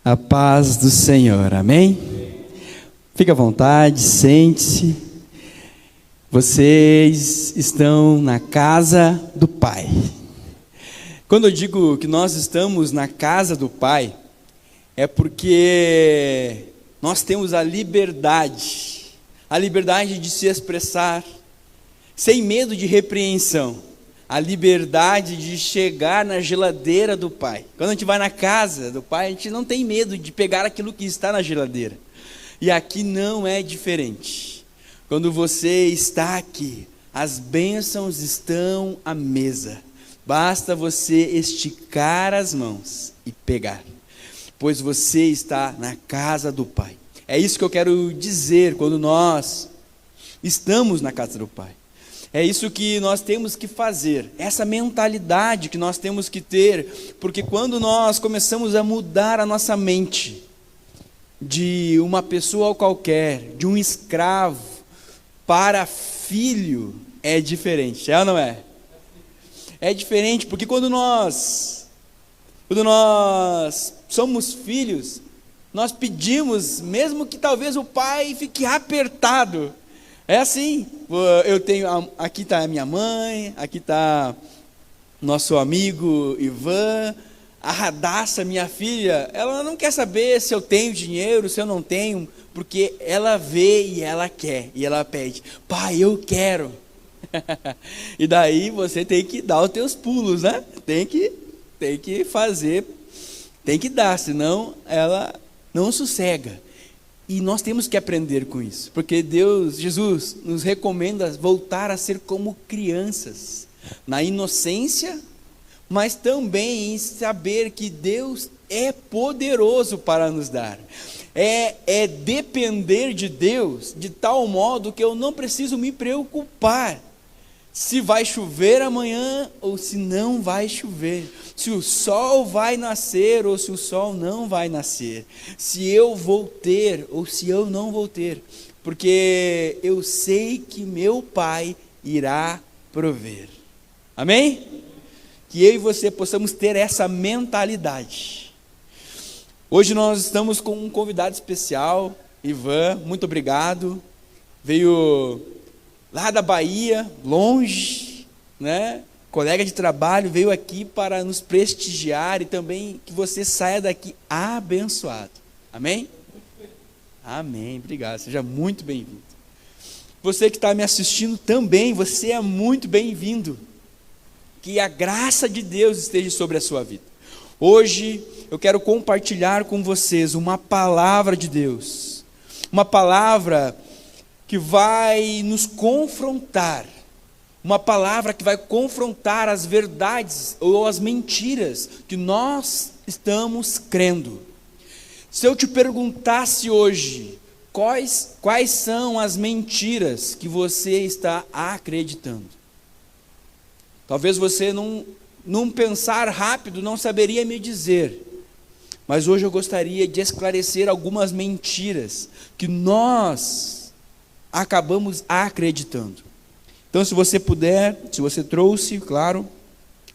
A paz do Senhor, amém? Fique à vontade, sente-se. Vocês estão na casa do Pai. Quando eu digo que nós estamos na casa do Pai, é porque nós temos a liberdade de se expressar, sem medo de repreensão, a liberdade de chegar na geladeira do Pai. Quando a gente vai na casa do Pai, a gente não tem medo de pegar aquilo que está na geladeira. E aqui não é diferente. Quando você está aqui, as bênçãos estão à mesa. Basta você esticar as mãos e pegar, pois você está na casa do Pai. É isso que eu quero dizer quando nós estamos na casa do Pai. É isso que nós temos que fazer, essa mentalidade que nós temos que ter, porque quando nós começamos a mudar a nossa mente, de uma pessoa qualquer, de um escravo para filho, é diferente, é ou não é? É diferente, porque quando nós somos filhos, nós pedimos, mesmo que talvez o pai fique apertado. É assim, aqui está a minha mãe, aqui está nosso amigo Ivan, a Radassa, minha filha, ela não quer saber se eu tenho dinheiro, se eu não tenho, porque ela vê e ela quer, e ela pede, pai, eu quero. E daí você tem que dar os teus pulos, né? Tem que fazer, tem que dar, senão ela não sossega. E nós temos que aprender com isso, porque Jesus nos recomenda voltar a ser como crianças, na inocência, mas também em saber que Deus é poderoso para nos dar. É depender de Deus de tal modo que eu não preciso me preocupar se vai chover amanhã ou se não vai chover, se o sol vai nascer ou se o sol não vai nascer, se eu vou ter ou se eu não vou ter, porque eu sei que meu Pai irá prover. Amém? Que eu e você possamos ter essa mentalidade. Hoje nós estamos com um convidado especial, Ivan, muito obrigado, veio lá da Bahia, longe, né? Colega de trabalho, veio aqui para nos prestigiar e também que você saia daqui abençoado. Amém? Amém, obrigado, seja muito bem-vindo. Você que está me assistindo também, você é muito bem-vindo. Que a graça de Deus esteja sobre a sua vida. Hoje eu quero compartilhar com vocês uma palavra de Deus, uma palavra que vai nos confrontar, uma palavra que vai confrontar as verdades ou as mentiras que nós estamos crendo. Se eu te perguntasse hoje, quais são as mentiras que você está acreditando? Talvez você num pensar rápido não saberia me dizer, mas hoje eu gostaria de esclarecer algumas mentiras que nós acabamos acreditando. Então, se você puder, se você trouxe, claro,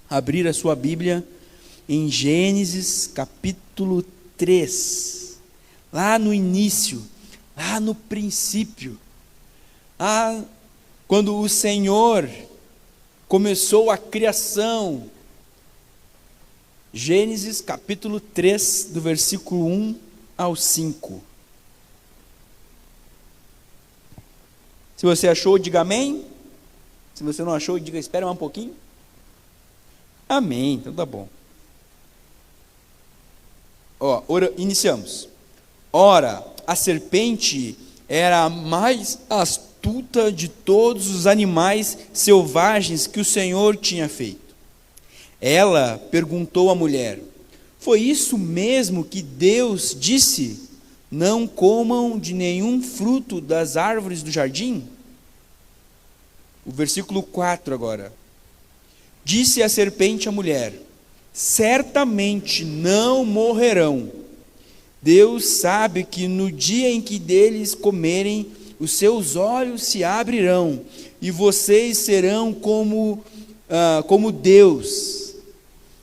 abrir a sua Bíblia em Gênesis capítulo 3, lá no início, lá no princípio, lá quando o Senhor começou a criação. Gênesis capítulo 3, do versículo 1 ao 5. Se você achou, diga amém. Se você não achou, diga espera um pouquinho. Amém, então tá bom. Iniciamos. Ora, a serpente era a mais astuta de todos os animais selvagens que o Senhor tinha feito. Ela perguntou à mulher: foi isso mesmo que Deus disse? Não comam de nenhum fruto das árvores do jardim? O versículo 4 agora. Disse a serpente à mulher: certamente não morrerão. Deus sabe que no dia em que deles comerem, os seus olhos se abrirão, e vocês serão como Deus.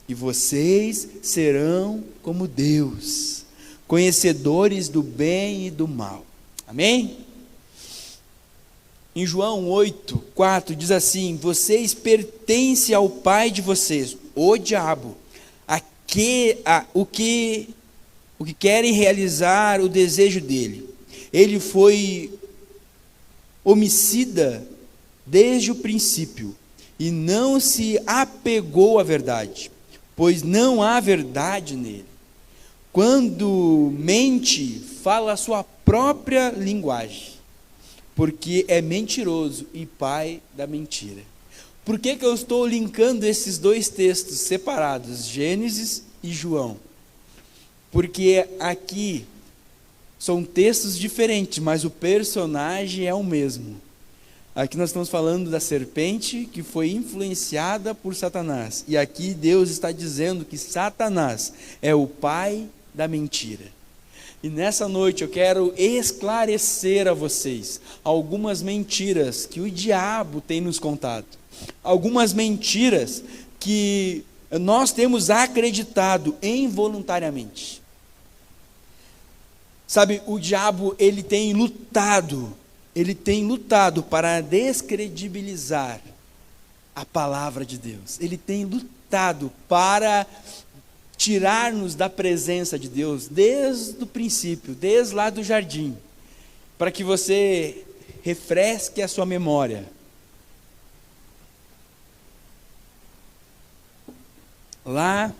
E vocês serão como Deus, conhecedores do bem e do mal. Amém? Em João 8:4 diz assim: vocês pertencem ao pai de vocês, o diabo, o que querem realizar o desejo dele. Ele foi homicida desde o princípio e não se apegou à verdade, pois não há verdade nele. Quando mente, fala a sua própria linguagem, porque é mentiroso e pai da mentira. Por que eu estou linkando esses dois textos separados, Gênesis e João? Porque aqui são textos diferentes, mas o personagem é o mesmo. Aqui nós estamos falando da serpente que foi influenciada por Satanás. E aqui Deus está dizendo que Satanás é o pai da mentira. E nessa noite eu quero esclarecer a vocês algumas mentiras que o diabo tem nos contado. Algumas mentiras que nós temos acreditado involuntariamente. Sabe, o diabo, ele tem lutado para descredibilizar a palavra de Deus. Ele tem lutado para tirar-nos da presença de Deus desde o princípio, desde lá do jardim, para que você refresque a sua memória. Lá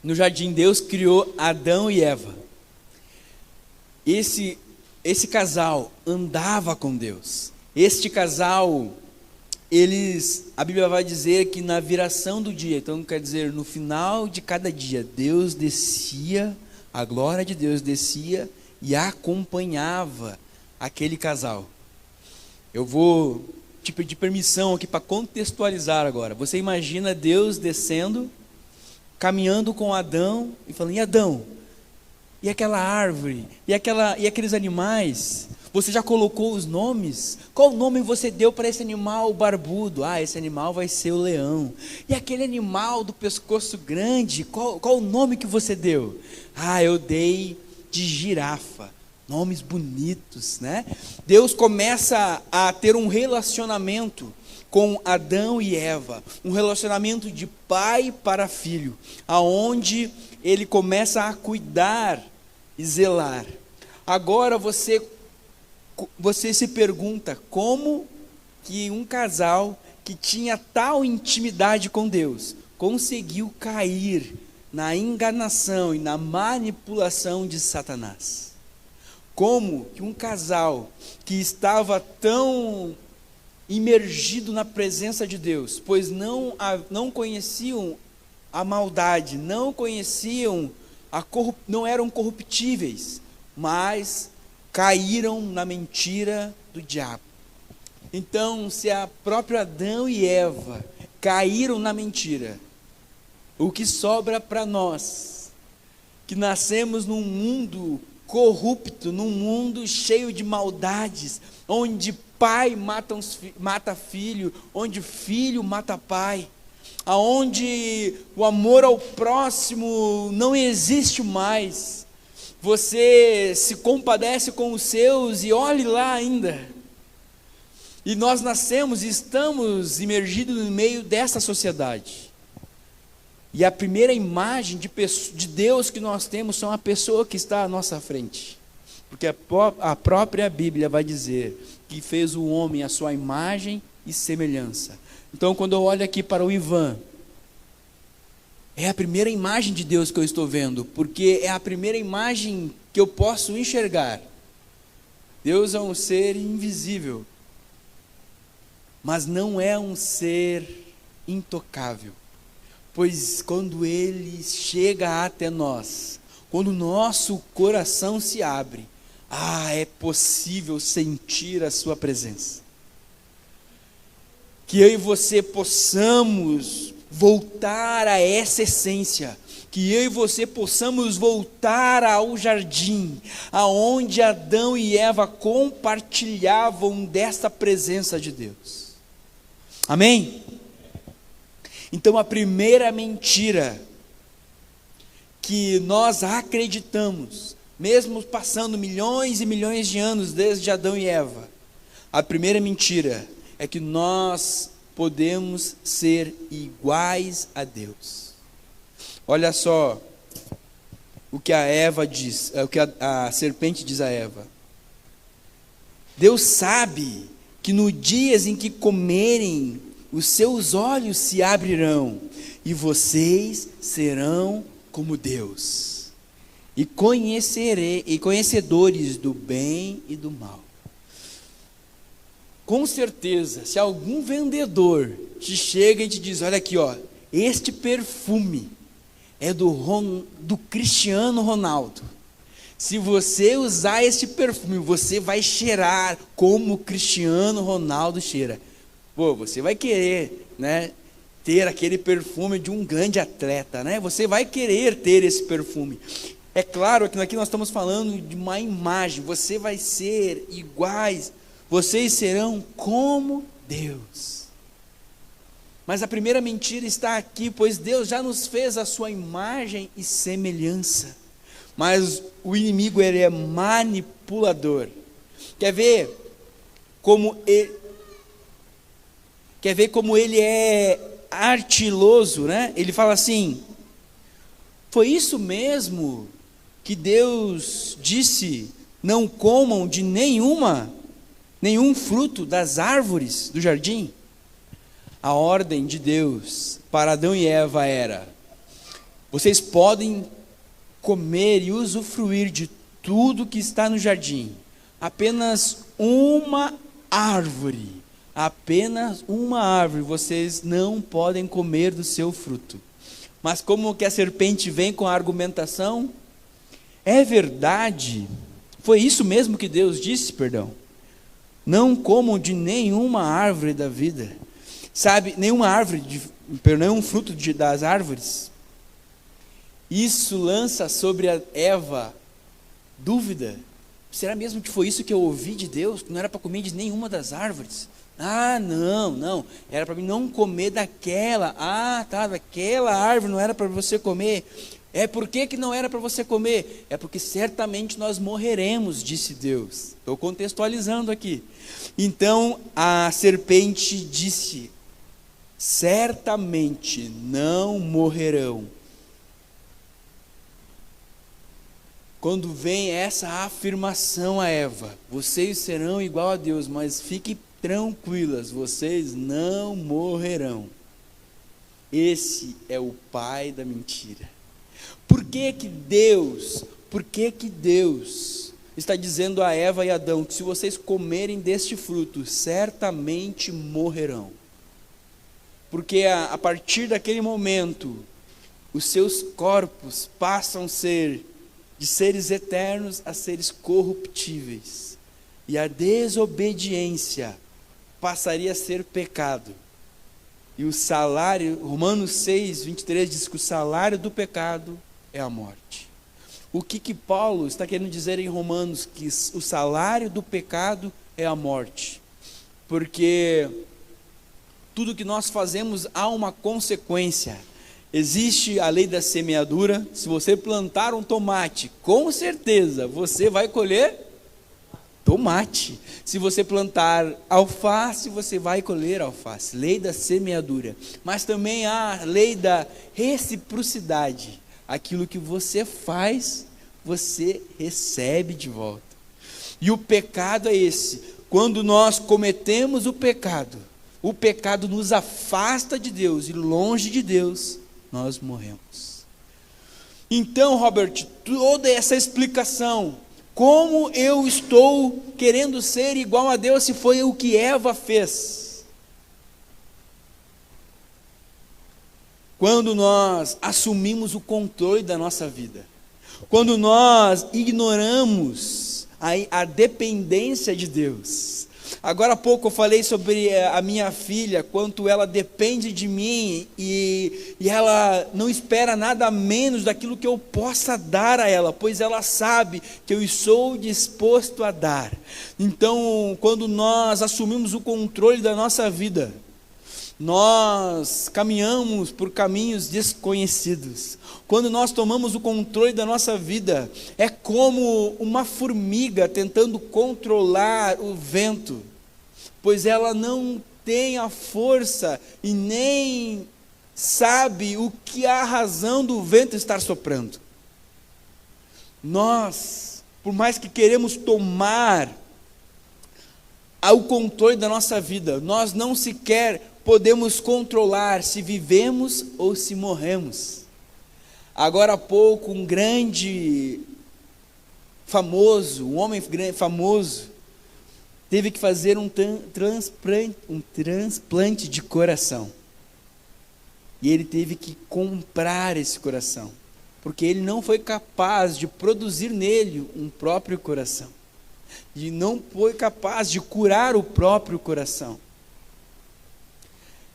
no jardim, Deus criou Adão e Eva. Esse casal andava com Deus. Este casal, a Bíblia vai dizer que na viração do dia, então quer dizer, no final de cada dia, Deus descia, a glória de Deus descia e acompanhava aquele casal. Eu vou te pedir permissão aqui para contextualizar agora. Você imagina Deus descendo, caminhando com Adão e falando: e Adão, e aquela árvore, e aqueles animais, você já colocou os nomes? Qual nome você deu para esse animal barbudo? Esse animal vai ser o leão. E aquele animal do pescoço grande, qual o nome que você deu? Eu dei de girafa. Nomes bonitos, né? Deus começa a ter um relacionamento com Adão e Eva, um relacionamento de pai para filho, aonde ele começa a cuidar e zelar. Agora você se pergunta como que um casal que tinha tal intimidade com Deus conseguiu cair na enganação e na manipulação de Satanás. Como que um casal que estava tão imergido na presença de Deus, pois não conheciam a maldade, não conheciam não eram corruptíveis, mas caíram na mentira do diabo. Então, se a própria Adão e Eva caíram na mentira, o que sobra para nós, que nascemos num mundo corrupto, num mundo cheio de maldades, onde pai mata filho, onde filho mata pai, aonde o amor ao próximo não existe mais, você se compadece com os seus e olhe lá ainda. E nós nascemos e estamos imergidos no meio dessa sociedade. E a primeira imagem de Deus que nós temos são a pessoa que está à nossa frente. Porque a própria Bíblia vai dizer que fez o homem à sua imagem e semelhança. Então, quando eu olho aqui para o Ivan, é a primeira imagem de Deus que eu estou vendo, porque é a primeira imagem que eu posso enxergar. Deus é um ser invisível, mas não é um ser intocável, pois quando Ele chega até nós, quando o nosso coração se abre, é possível sentir a sua presença. Que eu e você possamos voltar a essa essência, que eu e você possamos voltar ao jardim, aonde Adão e Eva compartilhavam desta presença de Deus. Amém? Então a primeira mentira que nós acreditamos mesmo passando milhões e milhões de anos desde Adão e Eva, a primeira mentira é que nós podemos ser iguais a Deus. Olha só o que a Eva diz, o que a serpente diz a Eva. Deus sabe que no dias em que comerem, os seus olhos se abrirão e vocês serão como Deus, e conhecedores do bem e do mal. Com certeza, se algum vendedor te chega e te diz, olha aqui, ó, este perfume é do Cristiano Ronaldo. Se você usar este perfume, você vai cheirar como o Cristiano Ronaldo cheira. Pô, você vai querer, né, ter aquele perfume de um grande atleta, né? Você vai querer ter esse perfume. É claro que aqui nós estamos falando de uma imagem. Você vai ser iguais, vocês serão como Deus. Mas a primeira mentira está aqui, pois Deus já nos fez a sua imagem e semelhança. Mas o inimigo, ele é manipulador. Quer ver como ele é artiloso, né? Ele fala assim: foi isso mesmo que Deus disse, não comam de nenhum fruto das árvores do jardim? A ordem de Deus para Adão e Eva era: vocês podem comer e usufruir de tudo que está no jardim, apenas uma árvore vocês não podem comer do seu fruto. Mas como que a serpente vem com a argumentação? É verdade, foi isso mesmo que Deus disse, não comam de nenhuma árvore da vida, sabe, nenhum fruto das árvores. Isso lança sobre a Eva dúvida. Será mesmo que foi isso que eu ouvi de Deus? Não era para comer de nenhuma das árvores? Ah, não, era para mim não comer daquela. Ah, tá, daquela árvore não era para você comer. Por que não era para você comer? É porque certamente nós morreremos, disse Deus. Estou contextualizando aqui. Então a serpente disse: certamente não morrerão. Quando vem essa afirmação a Eva, vocês serão igual a Deus, mas fiquem tranquilas, vocês não morrerão. Esse é o pai da mentira. Por que Deus está dizendo a Eva e Adão que se vocês comerem deste fruto, certamente morrerão? Porque a partir daquele momento, os seus corpos passam a ser de seres eternos a seres corruptíveis, e a desobediência passaria a ser pecado, e o salário, Romanos 6, 23 diz que o salário do pecado é a morte. O que Paulo está querendo dizer em Romanos? Que o salário do pecado é a morte, porque tudo que nós fazemos há uma consequência. Existe a lei da semeadura. Se você plantar um tomate, com certeza você vai colher tomate. Se você plantar alface, você vai colher alface. Lei da semeadura. Mas também há a lei da reciprocidade. Aquilo que você faz, você recebe de volta. E o pecado é esse. Quando nós cometemos o pecado nos afasta de Deus, e longe de Deus nós morremos. Então, Robert, toda essa explicação, como eu estou querendo ser igual a Deus, se foi o que Eva fez? Quando nós assumimos o controle da nossa vida, quando nós ignoramos a dependência de Deus. Agora há pouco eu falei sobre a minha filha, quanto ela depende de mim e ela não espera nada menos daquilo que eu possa dar a ela, pois ela sabe que eu estou disposto a dar. Então, quando nós assumimos o controle da nossa vida, nós caminhamos por caminhos desconhecidos. Quando nós tomamos o controle da nossa vida, é como uma formiga tentando controlar o vento, pois ela não tem a força e nem sabe o que é a razão do vento estar soprando. Nós, por mais que queremos tomar o controle da nossa vida, nós não sequer podemos controlar se vivemos ou se morremos. Agora há pouco, um homem famoso, teve que fazer um transplante de coração. E ele teve que comprar esse coração, porque ele não foi capaz de produzir nele um próprio coração. E não foi capaz de curar o próprio coração.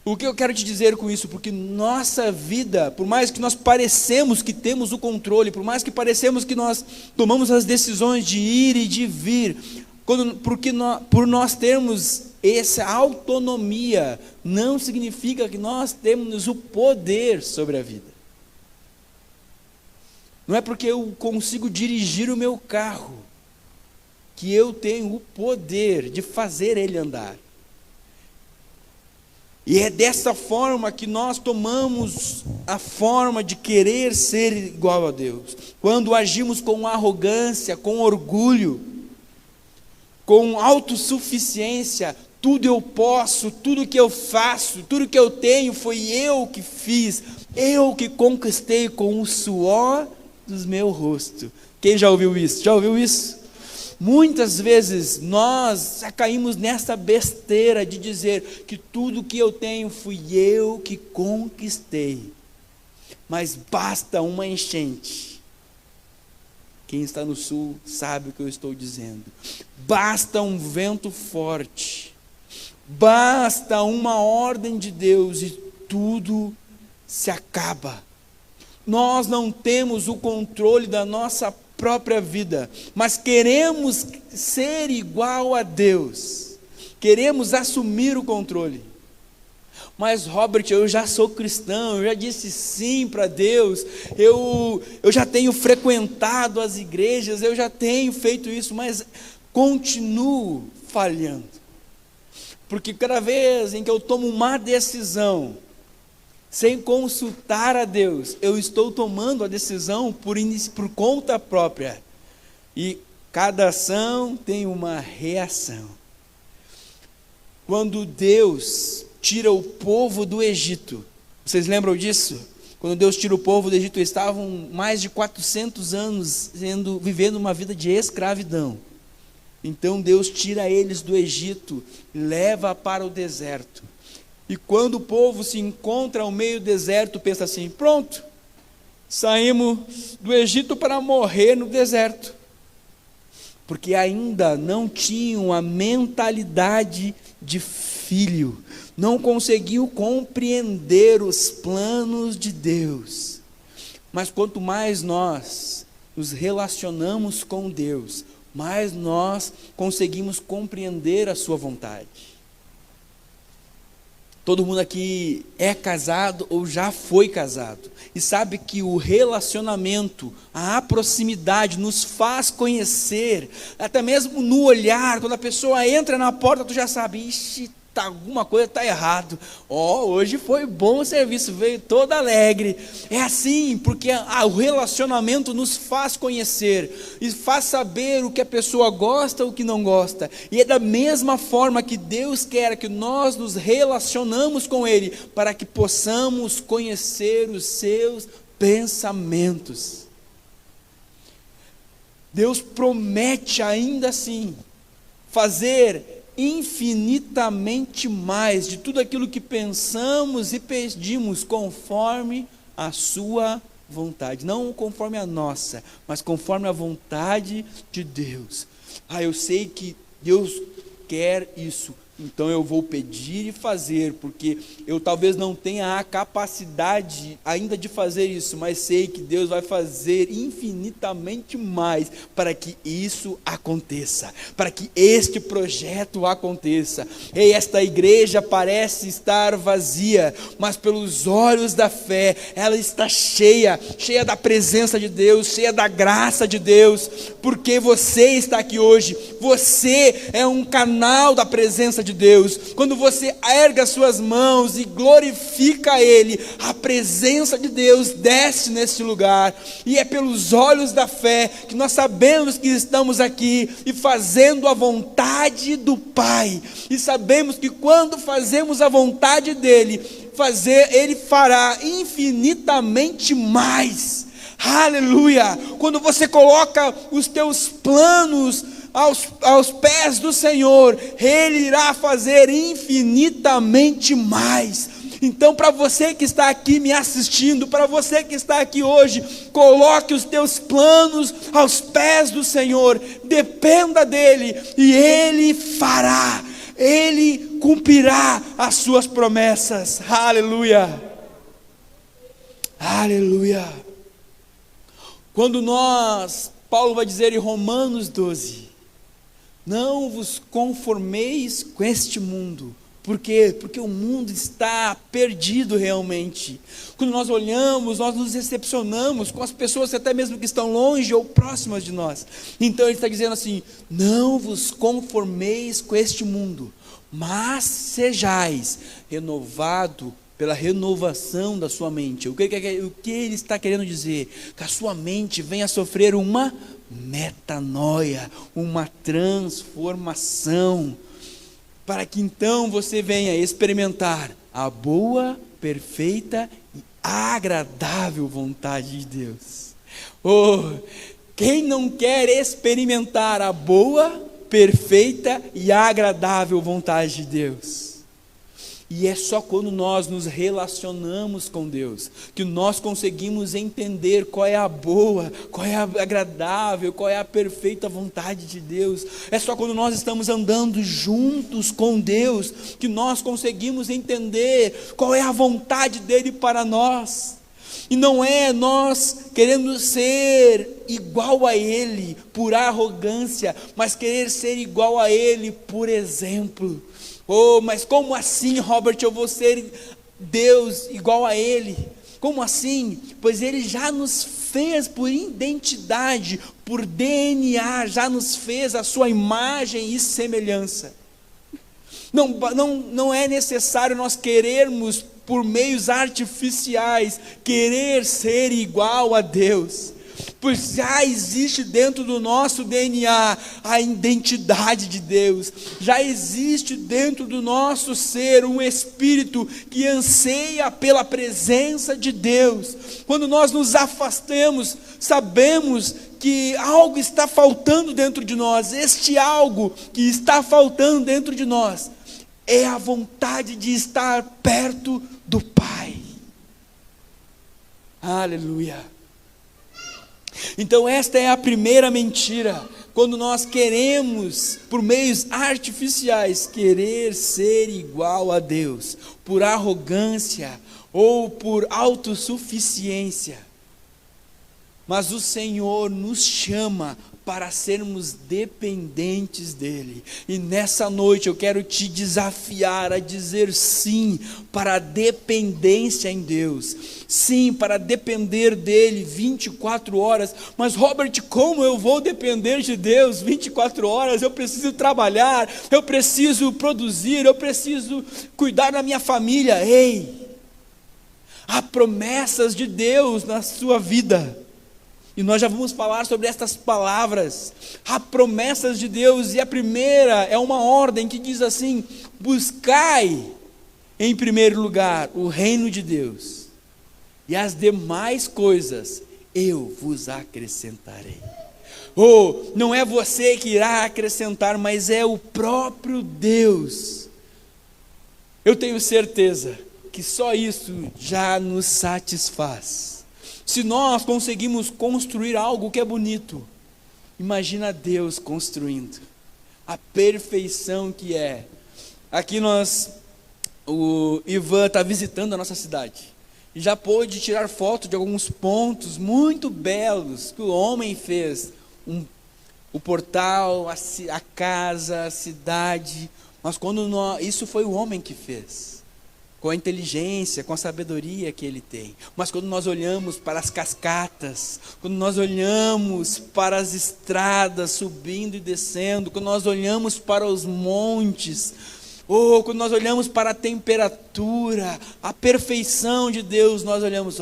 O que eu quero te dizer com isso? Porque nossa vida, por mais que nós parecemos que temos o controle, por mais que parecemos que nós tomamos as decisões de ir e de vir, por nós termos essa autonomia, não significa que nós temos o poder sobre a vida. Não é porque eu consigo dirigir o meu carro que eu tenho o poder de fazer ele andar. E é dessa forma que nós tomamos a forma de querer ser igual a Deus. Quando agimos com arrogância, com orgulho, com autossuficiência, tudo eu posso, tudo que eu faço, tudo que eu tenho foi eu que fiz, eu que conquistei com o suor do meu rosto. Quem já ouviu isso? Já ouviu isso? Muitas vezes nós caímos nessa besteira de dizer que tudo que eu tenho fui eu que conquistei. Mas basta uma enchente. Quem está no sul sabe o que eu estou dizendo. Basta um vento forte. Basta uma ordem de Deus e tudo se acaba. Nós não temos o controle da nossa própria vida, mas queremos ser igual a Deus, queremos assumir o controle. Mas Robert, eu já sou cristão, eu já disse sim para Deus, eu já tenho frequentado as igrejas, eu já tenho feito isso, mas continuo falhando, porque cada vez em que eu tomo uma decisão, sem consultar a Deus, eu estou tomando a decisão por conta própria. E cada ação tem uma reação. Quando Deus tira o povo do Egito, vocês lembram disso? Quando Deus tira o povo do Egito, eles estavam mais de 400 anos vivendo uma vida de escravidão. Então Deus tira eles do Egito e leva para o deserto. E quando o povo se encontra ao meio do deserto, pensa assim: pronto, saímos do Egito para morrer no deserto. Porque ainda não tinham a mentalidade de filho, não conseguiam compreender os planos de Deus. Mas quanto mais nós nos relacionamos com Deus, mais nós conseguimos compreender a sua vontade. Todo mundo aqui é casado ou já foi casado e sabe que o relacionamento, a proximidade nos faz conhecer, até mesmo no olhar. Quando a pessoa entra na porta, tu já sabe: ixi, alguma coisa está errado. Hoje foi bom o serviço, veio todo alegre. É assim, porque o relacionamento nos faz conhecer e faz saber o que a pessoa gosta ou o que não gosta. E é da mesma forma que Deus quer que nós nos relacionamos com Ele, para que possamos conhecer os seus pensamentos. Deus promete ainda assim fazer infinitamente mais de tudo aquilo que pensamos e pedimos, conforme a sua vontade, não conforme a nossa, mas conforme a vontade de Deus. Eu sei que Deus quer isso, então eu vou pedir e fazer, porque eu talvez não tenha a capacidade ainda de fazer isso, mas sei que Deus vai fazer infinitamente mais para que isso aconteça, para que este projeto aconteça. E esta igreja parece estar vazia, mas pelos olhos da fé, ela está cheia da presença de Deus, cheia da graça de Deus, porque você está aqui hoje, você é um canal da presença de Deus. Quando você ergue as suas mãos e glorifica Ele, a presença de Deus desce neste lugar, e é pelos olhos da fé que nós sabemos que estamos aqui e fazendo a vontade do Pai, e sabemos que quando fazemos a vontade dEle, Ele fará infinitamente mais. Aleluia! Quando você coloca os teus planos aos pés do Senhor, Ele irá fazer infinitamente mais. Então, para você que está aqui me assistindo, para você que está aqui hoje, coloque os teus planos aos pés do Senhor, dependa dEle, e Ele fará, Ele cumprirá as suas promessas. Aleluia! Aleluia! Quando Paulo vai dizer em Romanos 12, não vos conformeis com este mundo. Por quê? Porque o mundo está perdido realmente. Quando nós olhamos, nós nos decepcionamos com as pessoas até mesmo que estão longe ou próximas de nós. Então ele está dizendo assim, não vos conformeis com este mundo, mas sejais renovado pela renovação da sua mente. O que ele está querendo dizer? Que a sua mente venha a sofrer uma metanoia, uma transformação, para que então você venha experimentar a boa, perfeita e agradável vontade de Deus. Quem não quer experimentar a boa, perfeita e agradável vontade de Deus? E é só quando nós nos relacionamos com Deus que nós conseguimos entender qual é a boa, qual é a agradável, qual é a perfeita vontade de Deus. É só quando nós estamos andando juntos com Deus que nós conseguimos entender qual é a vontade dEle para nós. E não é nós querendo ser igual a Ele por arrogância, mas querer ser igual a Ele por exemplo. Mas como assim, Robert, eu vou ser Deus igual a Ele? Como assim? Pois Ele já nos fez por identidade, por DNA, já nos fez a sua imagem e semelhança. Não é necessário nós querermos, por meios artificiais, querer ser igual a Deus, pois já existe dentro do nosso DNA a identidade de Deus, já existe dentro do nosso ser um espírito que anseia pela presença de Deus. Quando nós nos afastamos, sabemos que algo está faltando dentro de nós. Este algo que está faltando dentro de nós é a vontade de estar perto do Pai. Aleluia! Então esta é a primeira mentira, quando nós queremos, por meios artificiais, querer ser igual a Deus, por arrogância ou por autossuficiência. Mas o Senhor nos chama para sermos dependentes dEle, e nessa noite eu quero te desafiar a dizer sim para a dependência em Deus, sim para depender dEle 24 horas, mas Robert, como eu vou depender de Deus 24 horas, eu preciso trabalhar, eu preciso produzir, eu preciso cuidar da minha família. Ei, há promessas de Deus na sua vida, e nós já vamos falar sobre estas palavras. Há promessas de Deus, e a primeira é uma ordem que diz assim: buscai em primeiro lugar o reino de Deus, e as demais coisas eu vos acrescentarei. Não é você que irá acrescentar, mas é o próprio Deus. Eu tenho certeza que só isso já nos satisfaz. Se nós conseguimos construir algo que é bonito, imagina Deus construindo a perfeição que é Aqui o Ivan está visitando a nossa cidade. E já pôde tirar foto de alguns pontos muito belos que o homem fez. O portal, a casa, a cidade. Mas isso foi o homem que fez. Com a inteligência, com a sabedoria que ele tem. Mas quando nós olhamos para as cascatas, quando nós olhamos para as estradas subindo e descendo, quando nós olhamos para os montes, ou quando nós olhamos para a temperatura, a perfeição de Deus, nós olhamos,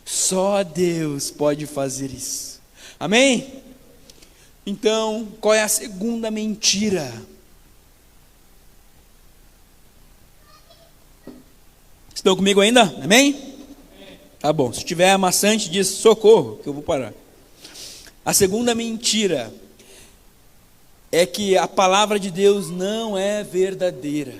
só Deus pode fazer isso. Amém? Então, qual é a segunda mentira? Estão comigo ainda? Amém? Tá bom, se tiver amassante, diz socorro, que eu vou parar. A segunda mentira é que a palavra de Deus não é verdadeira.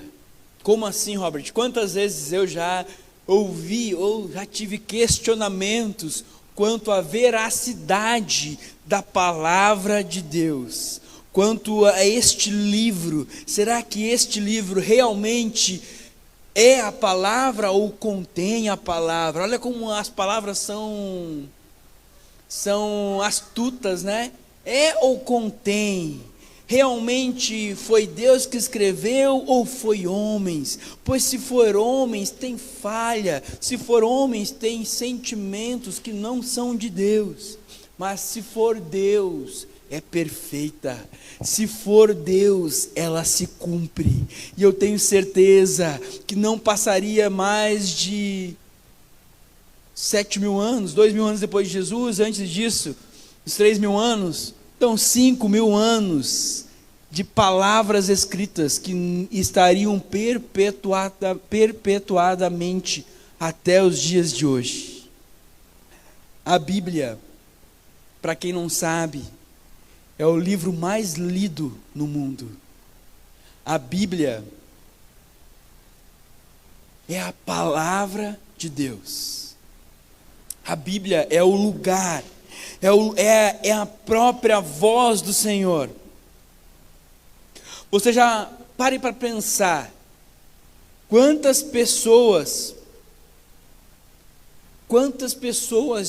Como assim, Robert? Quantas vezes eu já ouvi ou já tive questionamentos quanto à veracidade da palavra de Deus, quanto a este livro? Será que este livro realmente é a palavra ou contém a palavra? Olha como as palavras são astutas, né? É ou contém? Realmente foi Deus que escreveu ou foi homens? Pois se for homens, tem falha. Se for homens, tem sentimentos que não são de Deus. Mas se for Deus, é perfeita. Se for Deus, ela se cumpre. E eu tenho certeza que não passaria mais de 7.000 anos, 2.000 anos depois de Jesus, antes disso, os 3.000 anos, então 5.000 anos de palavras escritas que estariam perpetuadamente até os dias de hoje. A Bíblia, para quem não sabe, é o livro mais lido no mundo. A Bíblia é a palavra de Deus. A Bíblia é o lugar, é a própria voz do Senhor. Você já pare para pensar, quantas pessoas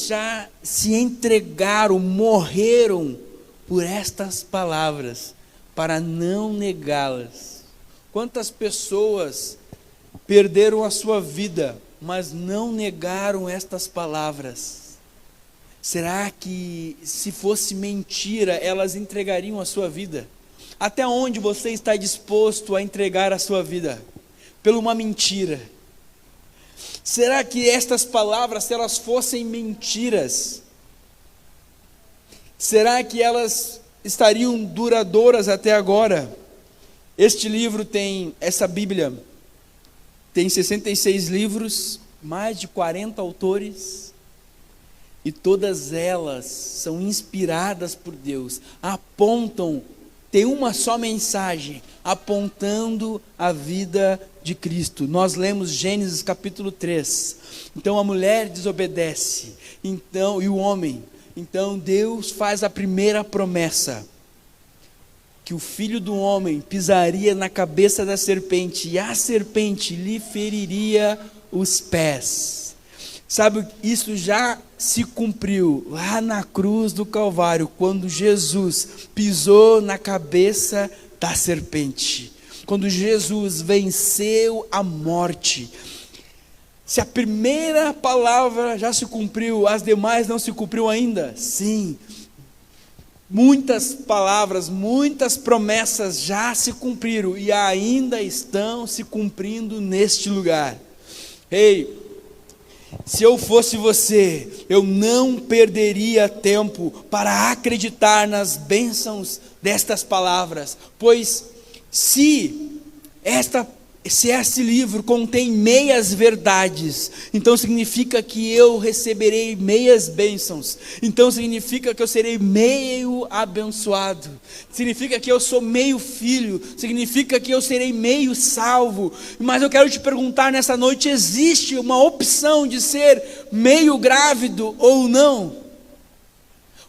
já se entregaram, morreram por estas palavras, para não negá-las? Quantas pessoas perderam a sua vida, mas não negaram estas palavras? Será que, se fosse mentira, elas entregariam a sua vida? Até onde você está disposto a entregar a sua vida? Por uma mentira? Será que estas palavras, se elas fossem mentiras, será que elas estariam duradouras até agora? Este livro essa Bíblia tem 66 livros, mais de 40 autores, e todas elas são inspiradas por Deus, tem uma só mensagem, apontando a vida de Cristo. Nós lemos Gênesis capítulo 3, então a mulher desobedece, e o homem. Então Deus faz a primeira promessa, que o filho do homem pisaria na cabeça da serpente, e a serpente lhe feriria os pés. Sabe, isso já se cumpriu lá na cruz do Calvário, quando Jesus pisou na cabeça da serpente, quando Jesus venceu a morte. Se a primeira palavra já se cumpriu, as demais não se cumpriu ainda? Sim, muitas palavras, muitas promessas já se cumpriram e ainda estão se cumprindo neste lugar. Ei, se eu fosse você, eu não perderia tempo para acreditar nas bênçãos destas palavras, pois se esse livro contém meias verdades, então significa que eu receberei meias bênçãos, então significa que eu serei meio abençoado, significa que eu sou meio filho, significa que eu serei meio salvo. Mas eu quero te perguntar nessa noite, existe uma opção de ser meio grávido ou não?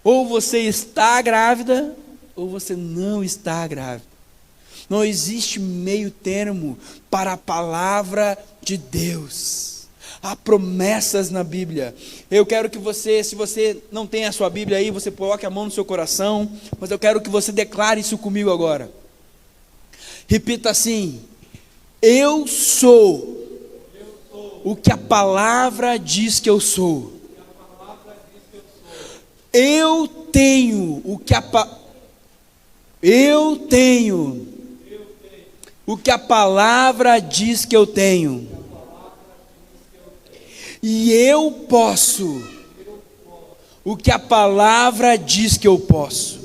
Ou você está grávida, ou você não está grávida. Não existe meio termo para a palavra de Deus. Há promessas na Bíblia. Eu quero que você, se você não tem a sua Bíblia aí, você coloque a mão no seu coração, mas eu quero que você declare isso comigo agora. Repita assim: eu sou o que a palavra diz que eu sou. Eu tenho o que a palavra diz que eu tenho. E eu posso o que a palavra diz que eu posso.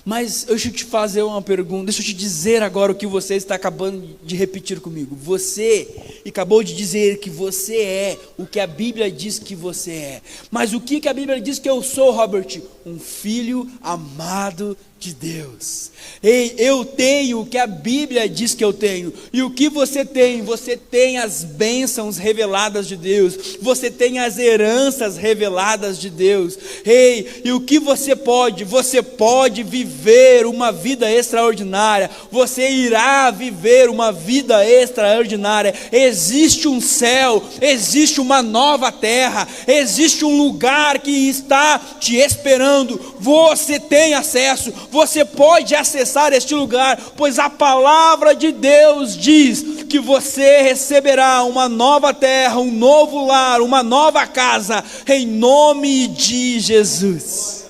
Mas deixa eu te fazer uma pergunta, deixa eu te dizer agora o que você está acabando de repetir comigo. Você acabou de dizer que você é o que a Bíblia diz que você é. Mas o que a Bíblia diz que eu sou, Robert? Um filho amado de Deus. Ei, eu tenho o que a Bíblia diz que eu tenho. E o que você tem? Você tem as bênçãos reveladas de Deus. Você tem as heranças reveladas de Deus. Ei, e o que você pode? Você pode viver uma vida extraordinária. Você irá viver uma vida extraordinária. Existe um céu, existe uma nova terra, existe um lugar que está te esperando. Você tem acesso, você pode acessar este lugar, pois a palavra de Deus diz que você receberá uma nova terra, um novo lar, uma nova casa, em nome de Jesus.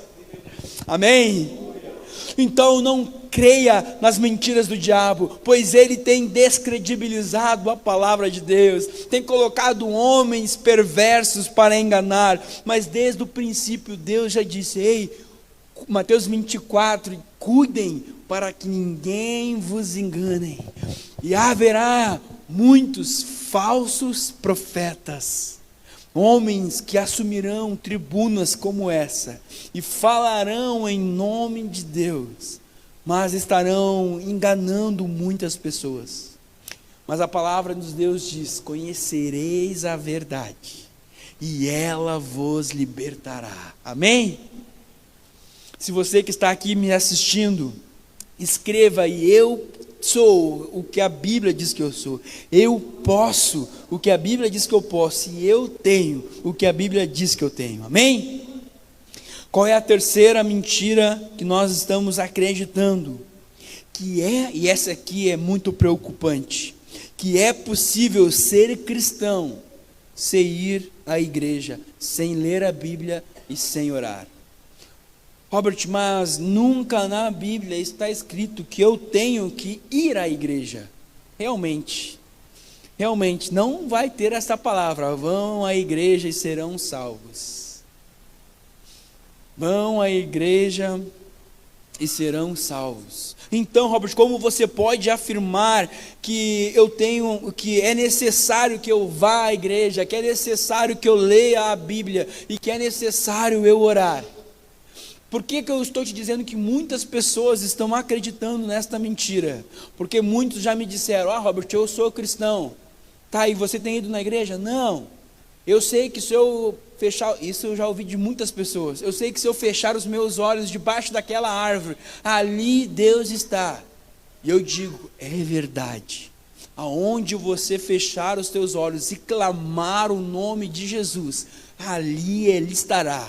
Amém? Então não creia nas mentiras do diabo, pois ele tem descredibilizado a palavra de Deus, tem colocado homens perversos para enganar, mas desde o princípio Deus já disse: ei, Mateus 24, cuidem para que ninguém vos engane, e haverá muitos falsos profetas, homens que assumirão tribunas como essa, e falarão em nome de Deus, mas estarão enganando muitas pessoas. Mas a palavra de Deus diz: conhecereis a verdade, e ela vos libertará. Amém? Se você que está aqui me assistindo, escreva aí: eu sou o que a Bíblia diz que eu sou. Eu posso o que a Bíblia diz que eu posso. E eu tenho o que a Bíblia diz que eu tenho. Amém? Qual é a terceira mentira que nós estamos acreditando? E essa aqui é muito preocupante, que é possível ser cristão sem ir à igreja, sem ler a Bíblia e sem orar. Robert, mas nunca na Bíblia está escrito que eu tenho que ir à igreja. Realmente não vai ter essa palavra: vão à igreja e serão salvos. Vão à igreja e serão salvos. Então, Robert, como você pode afirmar que que é necessário que eu vá à igreja, que é necessário que eu leia a Bíblia e que é necessário eu orar? Por que eu estou te dizendo que muitas pessoas estão acreditando nesta mentira? Porque muitos já me disseram: Robert, eu sou cristão. Tá, e você tem ido na igreja? Não. Eu sei que se eu fechar, isso eu já ouvi de muitas pessoas, eu sei que se eu fechar os meus olhos debaixo daquela árvore, ali Deus está. E eu digo: é verdade. Aonde você fechar os teus olhos e clamar o nome de Jesus, ali Ele estará.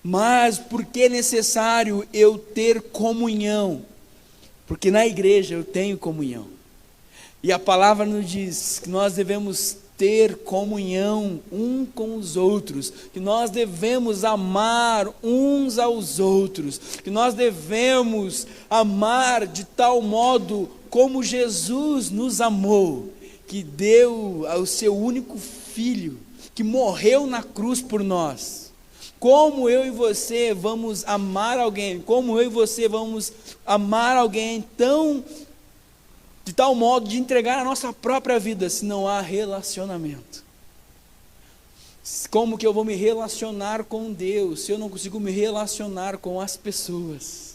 Mas por que é necessário eu ter comunhão? Porque na igreja eu tenho comunhão. E a palavra nos diz que nós devemos ter comunhão um com os outros, que nós devemos amar uns aos outros, que nós devemos amar de tal modo como Jesus nos amou, que deu ao seu único filho, que morreu na cruz por nós. Como eu e você vamos amar alguém? Como eu e você vamos amar alguém de tal modo de entregar a nossa própria vida, se não há relacionamento? Como que eu vou me relacionar com Deus, se eu não consigo me relacionar com as pessoas?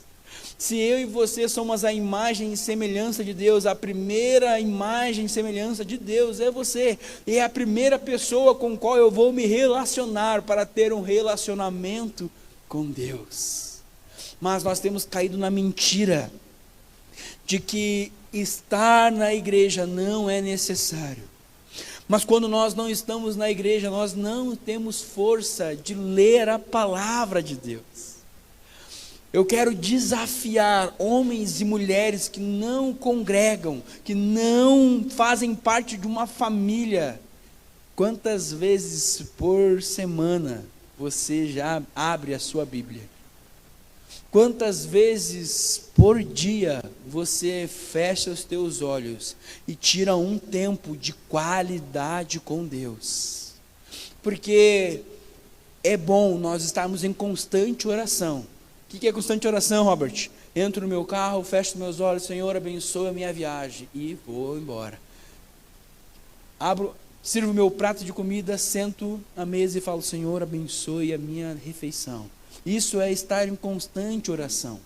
Se eu e você somos a imagem e semelhança de Deus, a primeira imagem e semelhança de Deus é você, e é a primeira pessoa com qual eu vou me relacionar para ter um relacionamento com Deus. Mas nós temos caído na mentira de que estar na igreja não é necessário. Mas quando nós não estamos na igreja, nós não temos força de ler a palavra de Deus. Eu quero desafiar homens e mulheres que não congregam, que não fazem parte de uma família. Quantas vezes por semana você já abre a sua Bíblia? Quantas vezes por dia você fecha os teus olhos e tira um tempo de qualidade com Deus? Porque é bom nós estarmos em constante oração. O que é constante oração, Robert? Entro no meu carro, fecho os meus olhos, Senhor, abençoa a minha viagem e vou embora. Sirvo meu prato de comida, sento à mesa e falo, Senhor, abençoe a minha refeição. Isso é estar em constante oração.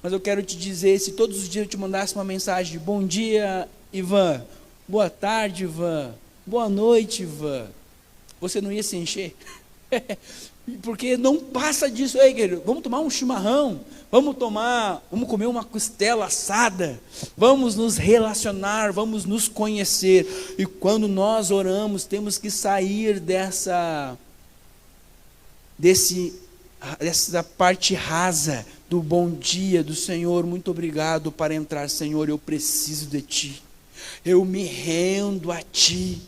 Mas eu quero te dizer, se todos os dias eu te mandasse uma mensagem, bom dia, Ivan, boa tarde, Ivan, boa noite, Ivan, você não ia se encher? Porque não passa disso. Ei, querido, vamos tomar um chimarrão, vamos comer uma costela assada, vamos nos relacionar, vamos nos conhecer. E quando nós oramos, temos que sair dessa parte rasa do bom dia, do Senhor, muito obrigado, para entrar, Senhor, eu preciso de Ti, eu me rendo a Ti.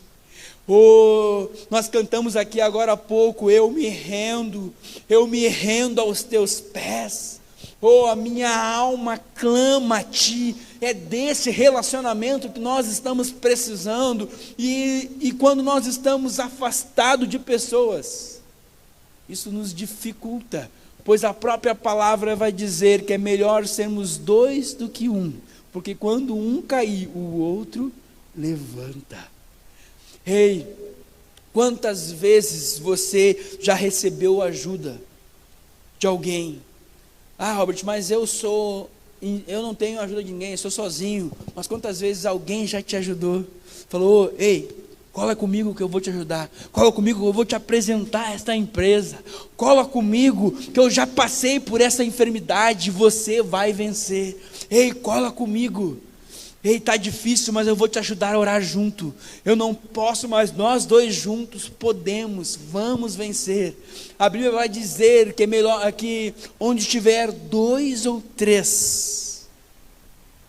Nós cantamos aqui agora há pouco, eu me rendo aos Teus pés. A minha alma clama a Ti. É desse relacionamento que nós estamos precisando. E quando nós estamos afastados de pessoas, isso nos dificulta, pois a própria palavra vai dizer que é melhor sermos dois do que um, porque quando um cair, o outro levanta. Ei, quantas vezes você já recebeu ajuda de alguém? Robert, mas eu não tenho ajuda de ninguém, eu sou sozinho. Mas quantas vezes alguém já te ajudou? Falou, ei, cola comigo que eu vou te ajudar, cola comigo que eu vou te apresentar esta empresa, cola comigo que eu já passei por essa enfermidade, você vai vencer. Ei, cola comigo. Ei, está difícil, mas eu vou te ajudar a orar junto. Eu não posso, mas nós dois juntos podemos, vamos vencer. A Bíblia vai dizer que é melhor que onde tiver 2 ou 3,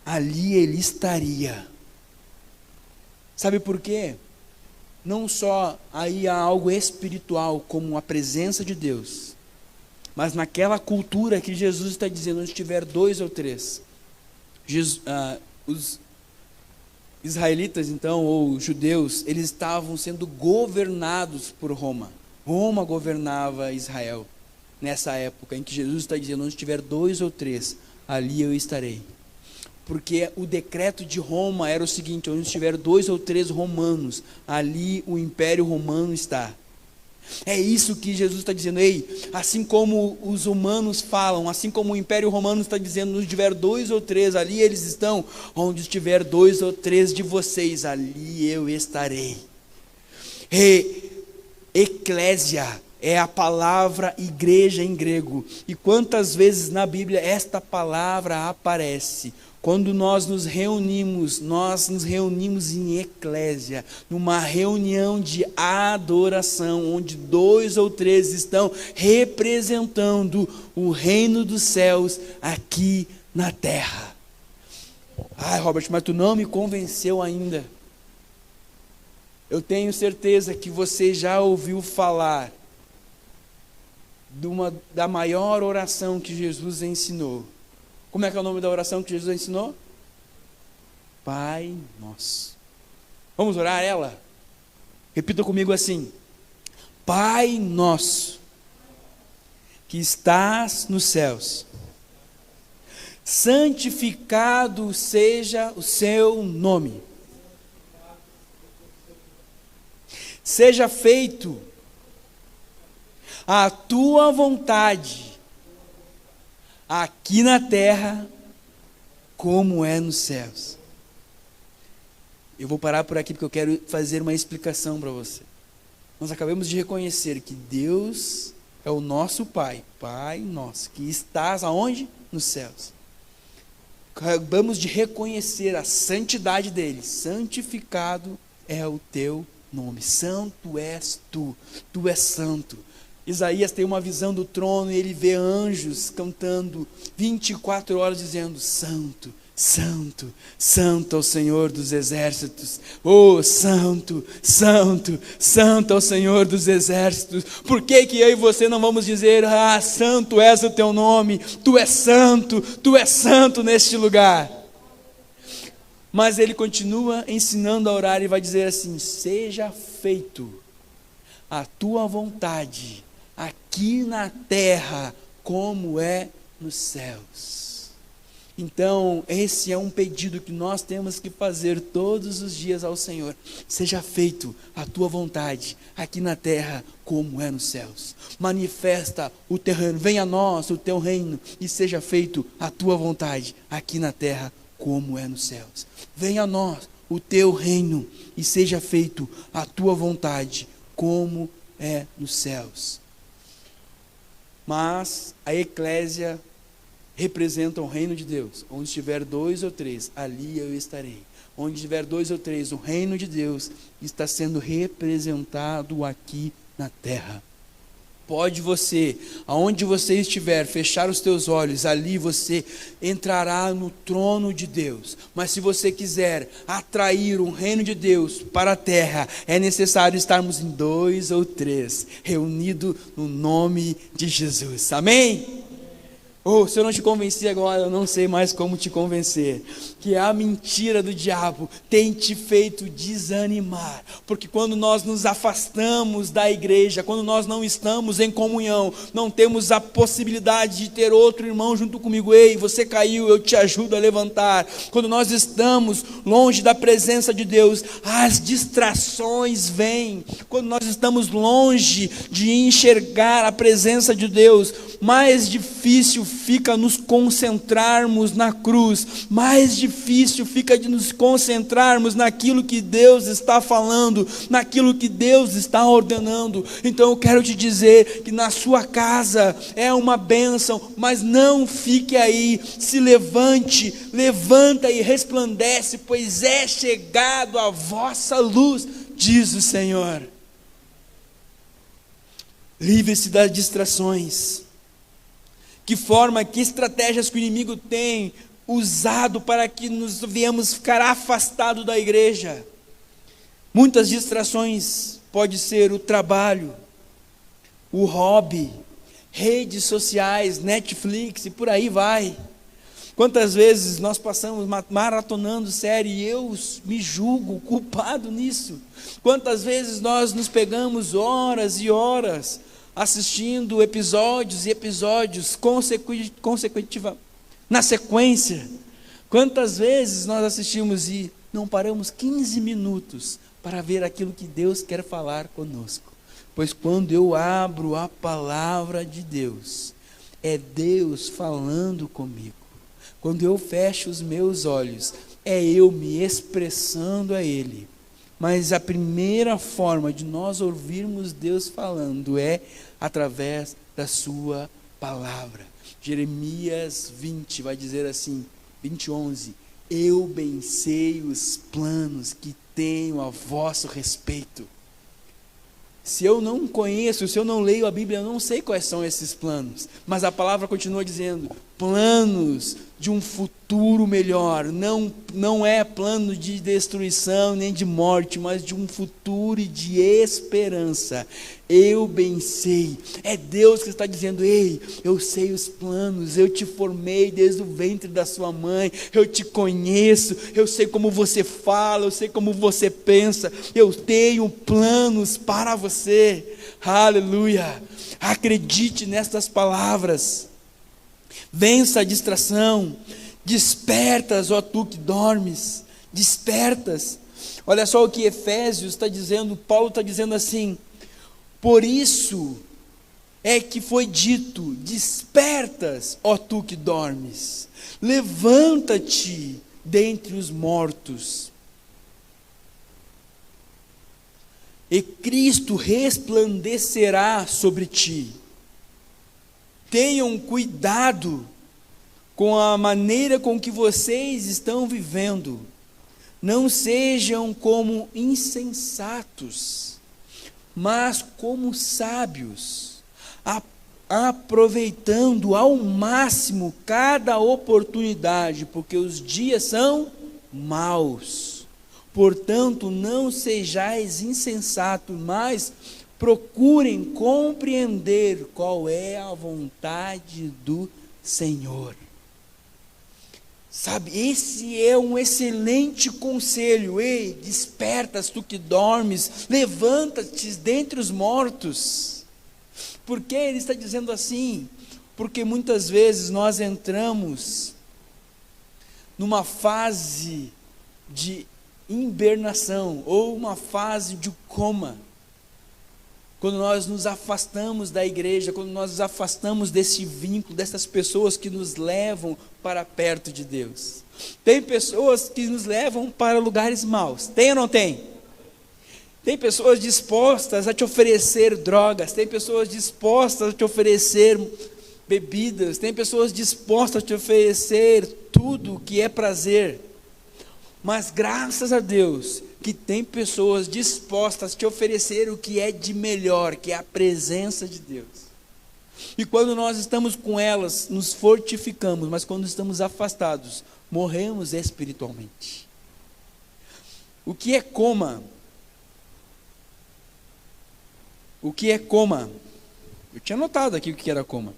ali Ele estaria. Sabe por quê? Não só aí há algo espiritual, como a presença de Deus, mas naquela cultura que Jesus está dizendo, onde tiver 2 ou 3, os israelitas então, ou judeus, eles estavam sendo governados por Roma. Roma governava Israel, nessa época em que Jesus está dizendo, onde tiver 2 ou 3, ali eu estarei. Porque o decreto de Roma era o seguinte, onde tiver 2 ou 3 romanos, ali o Império Romano está. É isso que Jesus está dizendo, ei, assim como os humanos falam, assim como o Império Romano está dizendo, onde tiver 2 ou 3, ali eles estão, onde tiver 2 ou 3 de vocês, ali eu estarei. Eclésia é a palavra igreja em grego, e quantas vezes na Bíblia esta palavra aparece? Quando nós nos reunimos em eclésia, numa reunião de adoração, onde 2 ou 3 estão representando o reino dos céus aqui na terra. Robert, mas tu não me convenceu ainda. Eu tenho certeza que você já ouviu falar da maior oração que Jesus ensinou. Como é que é o nome da oração que Jesus ensinou? Pai Nosso. Vamos orar ela? Repita comigo assim: Pai Nosso, que estás nos céus, santificado seja o seu nome. Seja feito a tua vontade, aqui na terra, como é nos céus. Eu vou parar por aqui porque eu quero fazer uma explicação para você. Nós acabamos de reconhecer que Deus é o nosso Pai, Pai nosso, que estás aonde? Nos céus. Acabamos de reconhecer a santidade dele. Santificado é o teu nome. Santo és tu. Tu és santo. Isaías tem uma visão do trono e ele vê anjos cantando 24 horas dizendo: Santo, Santo, Santo ao Senhor dos exércitos. Oh, Santo, Santo, Santo ao Senhor dos exércitos. Por que eu e você não vamos dizer: ah, Santo és o teu nome, Tu és Santo neste lugar? Mas ele continua ensinando a orar e vai dizer assim: seja feito a tua vontade, aqui na terra, como é nos céus. Então, esse é um pedido que nós temos que fazer todos os dias ao Senhor. Seja feito a tua vontade, aqui na terra, como é nos céus. Manifesta o teu reino, venha a nós o teu reino, e seja feito a tua vontade, aqui na terra, como é nos céus. Venha a nós o teu reino, e seja feito a tua vontade, como é nos céus. Mas a eclésia representa o reino de Deus. Onde estiver 2 ou 3, ali eu estarei. Onde estiver 2 ou 3, o reino de Deus está sendo representado aqui na terra. Pode você, aonde você estiver, fechar os teus olhos, ali você entrará no trono de Deus. Mas se você quiser atrair o reino de Deus para a terra, é necessário estarmos em 2 ou 3, reunidos no nome de Jesus. Amém? Oh, se eu não te convenci agora, eu não sei mais como te convencer. Que a mentira do diabo tem te feito desanimar. Porque quando nós nos afastamos da igreja, quando nós não estamos em comunhão, não temos a possibilidade de ter outro irmão junto comigo. Ei, você caiu, eu te ajudo a levantar. Quando nós estamos longe da presença de Deus, as distrações vêm. Quando nós estamos longe de enxergar a presença de Deus, mais difícil fica nos concentrarmos na cruz, mais difícil fica de nos concentrarmos naquilo que Deus está falando, naquilo que Deus está ordenando. Então eu quero te dizer que na sua casa é uma bênção, mas não fique aí, se levanta e resplandece, pois é chegado a vossa luz, diz o Senhor. Livre-se das distrações. Que forma, que estratégias que o inimigo tem usado para que nos venhamos ficar afastados da igreja? Muitas distrações, pode ser o trabalho, o hobby, redes sociais, Netflix e por aí vai. Quantas vezes nós passamos maratonando série e eu me julgo culpado nisso? Quantas vezes nós nos pegamos horas e horas assistindo episódios e episódios na sequência? Quantas vezes nós assistimos e não paramos 15 minutos para ver aquilo que Deus quer falar conosco? Pois quando eu abro a palavra de Deus, é Deus falando comigo. Quando eu fecho os meus olhos, é eu me expressando a Ele. Mas a primeira forma de nós ouvirmos Deus falando é através da sua palavra. Jeremias 20 vai dizer assim, 20:11: eu bem sei os planos que tenho a vosso respeito. Se eu não conheço, se eu não leio a Bíblia, eu não sei quais são esses planos. Mas a palavra continua dizendo, planos de um futuro melhor. Não é plano de destruição nem de morte, mas de um futuro e de esperança. Eu bem sei. É Deus que está dizendo, ei, eu sei os planos, eu te formei desde o ventre da sua mãe, eu te conheço, eu sei como você fala, eu sei como você pensa, eu tenho planos para você. Aleluia. Acredite nestas palavras. Vença a distração. Despertas, ó tu que dormes. Despertas. Olha só o que Efésios está dizendo. Paulo está dizendo assim: por isso é que foi dito: despertas, ó tu que dormes. Levanta-te dentre os mortos, e Cristo resplandecerá sobre ti. tenham cuidado com a maneira com que vocês estão vivendo. Não sejam como insensatos, mas como sábios, aproveitando ao máximo cada oportunidade, porque os dias são maus. Portanto, não sejais insensatos, mas procurem compreender qual é a vontade do Senhor. Sabe, esse é um excelente conselho. Ei, despertas tu que dormes, levanta-te dentre os mortos. Por que ele está dizendo assim? Porque muitas vezes nós entramos numa fase de hibernação, ou uma fase de coma, quando nós nos afastamos da igreja, quando nós nos afastamos desse vínculo, dessas pessoas que nos levam para perto de Deus. Tem pessoas que nos levam para lugares maus, tem ou não tem? Tem pessoas dispostas a te oferecer drogas, tem pessoas dispostas a te oferecer bebidas, tem pessoas dispostas a te oferecer tudo que é prazer. Mas graças a Deus que tem pessoas dispostas a te oferecer o que é de melhor, que é a presença de Deus. E quando nós estamos com elas, nos fortificamos, mas quando estamos afastados, morremos espiritualmente. O que é coma? O que é coma? Eu tinha anotado aqui o que era coma,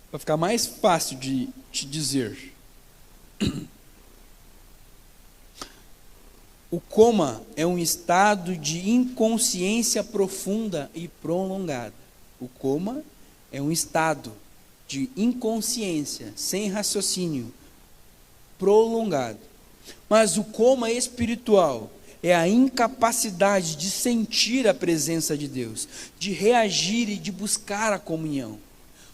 para ficar mais fácil de te dizer. O coma é um estado de inconsciência profunda e prolongada. O coma é um estado de inconsciência, sem raciocínio, prolongado. Mas o coma espiritual é a incapacidade de sentir a presença de Deus, de reagir e de buscar a comunhão.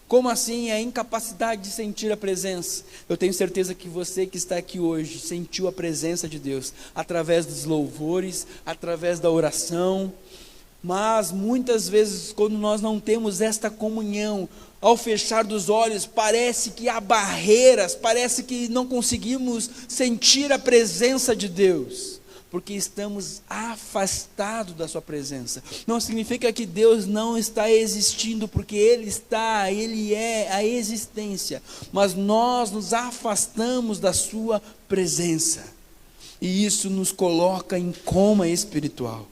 Como assim a incapacidade de sentir a presença? Eu tenho certeza que você que está aqui hoje sentiu a presença de Deus através dos louvores, através da oração, mas muitas vezes quando nós não temos esta comunhão, ao fechar dos olhos, parece que há barreiras, parece que não conseguimos sentir a presença de Deus, porque estamos afastados da sua presença. Não significa que Deus não está existindo, porque Ele está, Ele é a existência, mas nós nos afastamos da sua presença, e isso nos coloca em coma espiritual.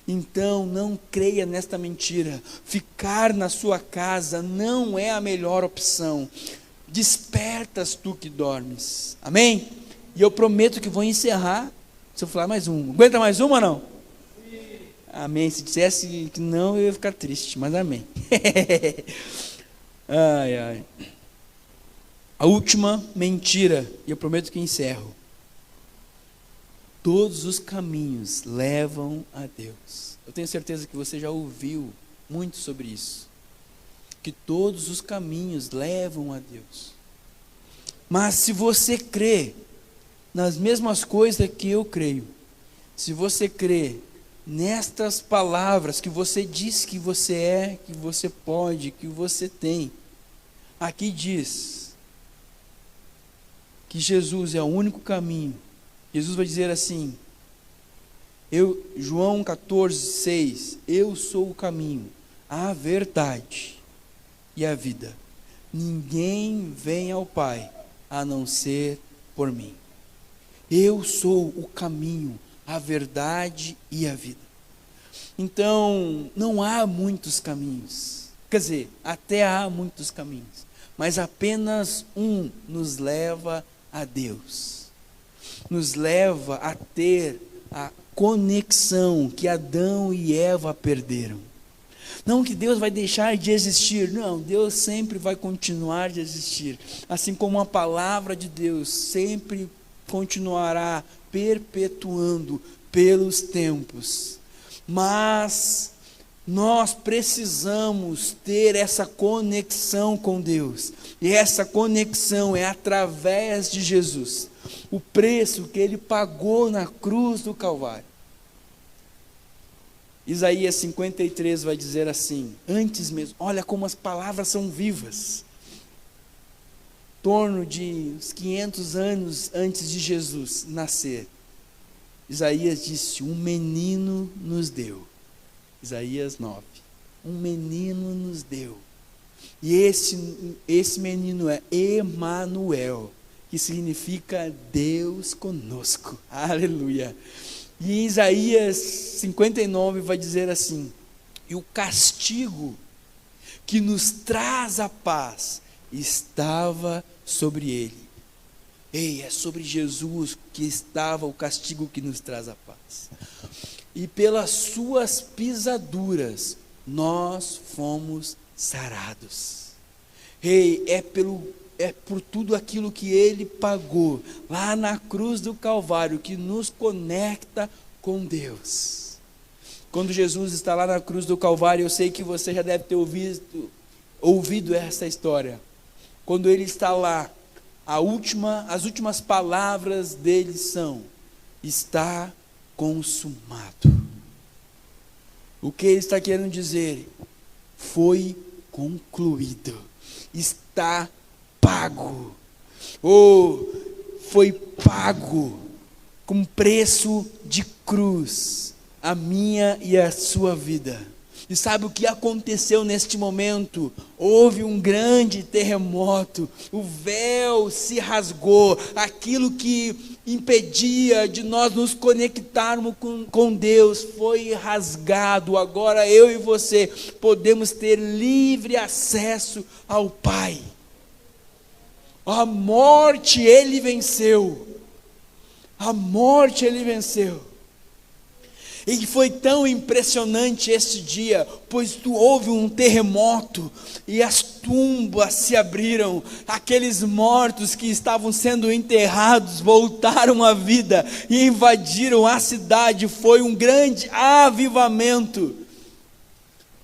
Então não creia nesta mentira, ficar na sua casa não é a melhor opção. Despertas tu que dormes, amém? E eu prometo que vou encerrar. Se eu falar mais uma, aguenta mais uma ou não? Sim. Amém. Se dissesse que não, eu ia ficar triste, mas amém. Ai, ai. A última mentira, e eu prometo que encerro. Todos os caminhos levam a Deus. Eu tenho certeza que você já ouviu muito sobre isso. Que todos os caminhos levam a Deus. Mas se você crê nas mesmas coisas que eu creio, se você crê nestas palavras que você diz que você é, que você pode, que você tem, aqui diz que Jesus é o único caminho. Jesus vai dizer assim, João 14:6, eu sou o caminho, a verdade e a vida. Ninguém vem ao Pai a não ser por mim. Eu sou o caminho, a verdade e a vida. Então, não há muitos caminhos. Quer dizer, até há muitos caminhos, mas apenas um nos leva a Deus. Nos leva a ter a conexão que Adão e Eva perderam. Não que Deus vai deixar de existir, não, Deus sempre vai continuar de existir. Assim como a palavra de Deus sempre continuará perpetuando pelos tempos, mas nós precisamos ter essa conexão com Deus, e essa conexão é através de Jesus, o preço que Ele pagou na cruz do Calvário. Isaías 53 vai dizer assim, antes mesmo, olha como as palavras são vivas, torno de uns 500 anos antes de Jesus nascer, Isaías disse: um menino nos deu. Isaías 9. Um menino nos deu. E esse menino é Emanuel, que significa Deus conosco. Aleluia. E em Isaías 59 vai dizer assim: e o castigo que nos traz a paz estava sobre ele. Ei, é sobre Jesus que estava o castigo que nos traz a paz. E pelas suas pisaduras nós fomos sarados. Ei, é por tudo aquilo que ele pagou lá na cruz do Calvário que nos conecta com Deus. Quando Jesus está lá na cruz do Calvário, eu sei que você já deve ter ouvido essa história. Quando ele está lá, as últimas palavras dele são: está consumado. O que ele está querendo dizer? Foi concluído, está pago. Foi pago com preço de cruz a minha e a sua vida. E sabe o que aconteceu neste momento? Houve um grande terremoto, o véu se rasgou, aquilo que impedia de nós nos conectarmos com Deus foi rasgado. Agora eu e você podemos ter livre acesso ao Pai. A morte ele venceu. A morte ele venceu. E foi tão impressionante esse dia, pois houve um terremoto e as tumbas se abriram, aqueles mortos que estavam sendo enterrados voltaram à vida e invadiram a cidade. Foi um grande avivamento,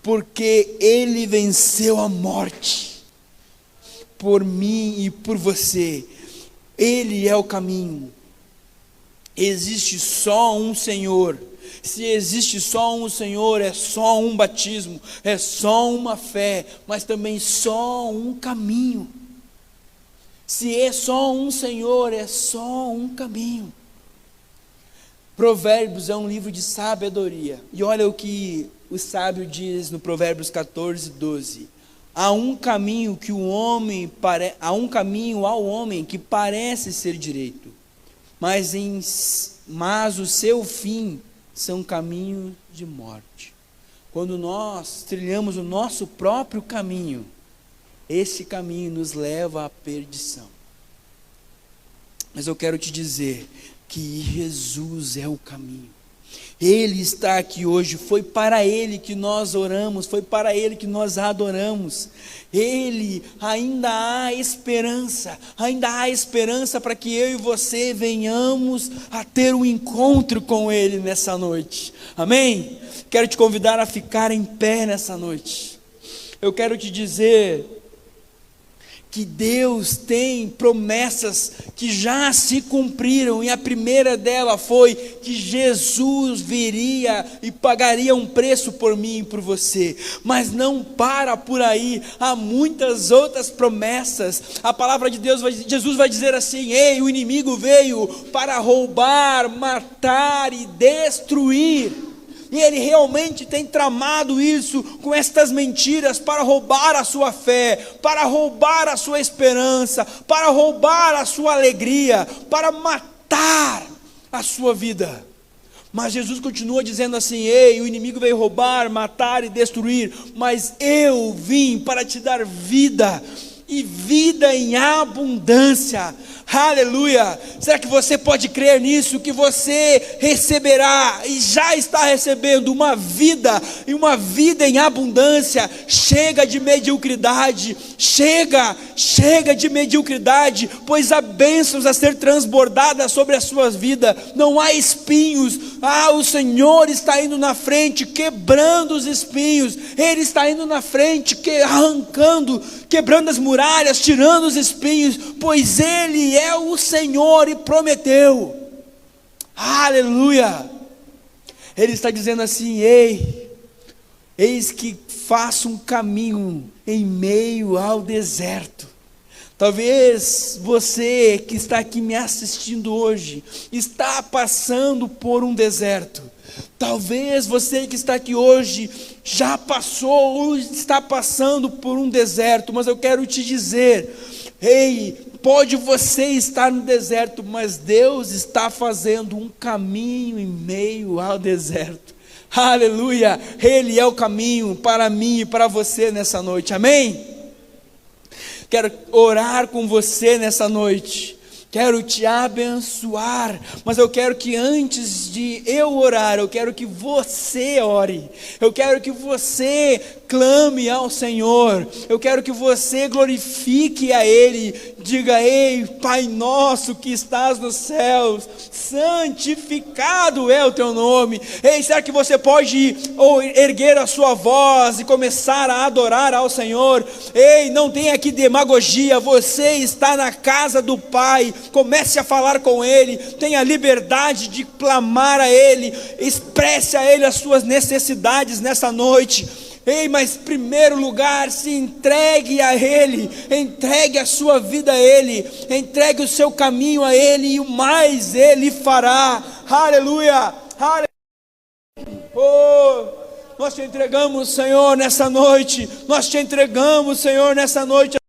porque ele venceu a morte, por mim e por você. Ele é o caminho. Existe só um Senhor. Se existe só um Senhor, é só um batismo, é só uma fé, mas também só um caminho. Se é só um Senhor, é só um caminho. Provérbios é um livro de sabedoria. E olha o que o sábio diz no Provérbios 14, 12. Há um caminho ao homem que parece ser direito, mas o seu fim são caminhos de morte. Quando nós trilhamos o nosso próprio caminho, esse caminho nos leva à perdição. Mas eu quero te dizer que Jesus é o caminho. Ele está aqui hoje, foi para Ele que nós oramos, foi para Ele que nós adoramos. Ele, ainda há esperança para que eu e você venhamos a ter um encontro com Ele nessa noite, amém? Quero te convidar a ficar em pé nessa noite. Eu quero te dizer que Deus tem promessas que já se cumpriram, e a primeira dela foi que Jesus viria e pagaria um preço por mim e por você. Mas não para por aí, há muitas outras promessas. A palavra de Deus, Jesus vai dizer assim: ei, o inimigo veio para roubar, matar e destruir. E ele realmente tem tramado isso com estas mentiras para roubar a sua fé, para roubar a sua esperança, para roubar a sua alegria, para matar a sua vida. Mas Jesus continua dizendo assim: ei, o inimigo veio roubar, matar e destruir, mas eu vim para te dar vida, e vida em abundância. Aleluia! Será que você pode crer nisso? Que você receberá e já está recebendo uma vida, e uma vida em abundância. Chega de mediocridade, chega de mediocridade, pois há bênçãos a ser transbordadas sobre as suas vidas. Não há espinhos. O Senhor está indo na frente, quebrando os espinhos. Ele está indo na frente, arrancando, quebrando as muralhas, tirando os espinhos, pois Ele é o Senhor e prometeu. Aleluia! Ele está dizendo assim: eis que faço um caminho em meio ao deserto. Talvez você que está aqui me assistindo hoje está passando por um deserto. Talvez você que está aqui hoje já passou ou está passando por um deserto, mas eu quero te dizer, ei, pode você estar no deserto, mas Deus está fazendo um caminho em meio ao deserto. Aleluia! Ele é o caminho para mim e para você nessa noite, amém? Quero orar com você nessa noite, quero te abençoar, mas eu quero que antes de eu orar, eu quero que você ore, eu quero que você clame ao Senhor, eu quero que você glorifique a Ele, diga: ei, Pai nosso que estás nos céus, santificado é o teu nome. Ei, será que você pode erguer a sua voz e começar a adorar ao Senhor? Ei, não tem aqui demagogia, você está na casa do Pai, comece a falar com Ele, tenha liberdade de clamar a Ele, expresse a Ele as suas necessidades nessa noite. Ei, mas em primeiro lugar, se entregue a Ele, entregue a sua vida a Ele, entregue o seu caminho a Ele, e o mais Ele fará. Aleluia, aleluia. Oh, nós te entregamos, Senhor, nessa noite, nós te entregamos, Senhor, nessa noite.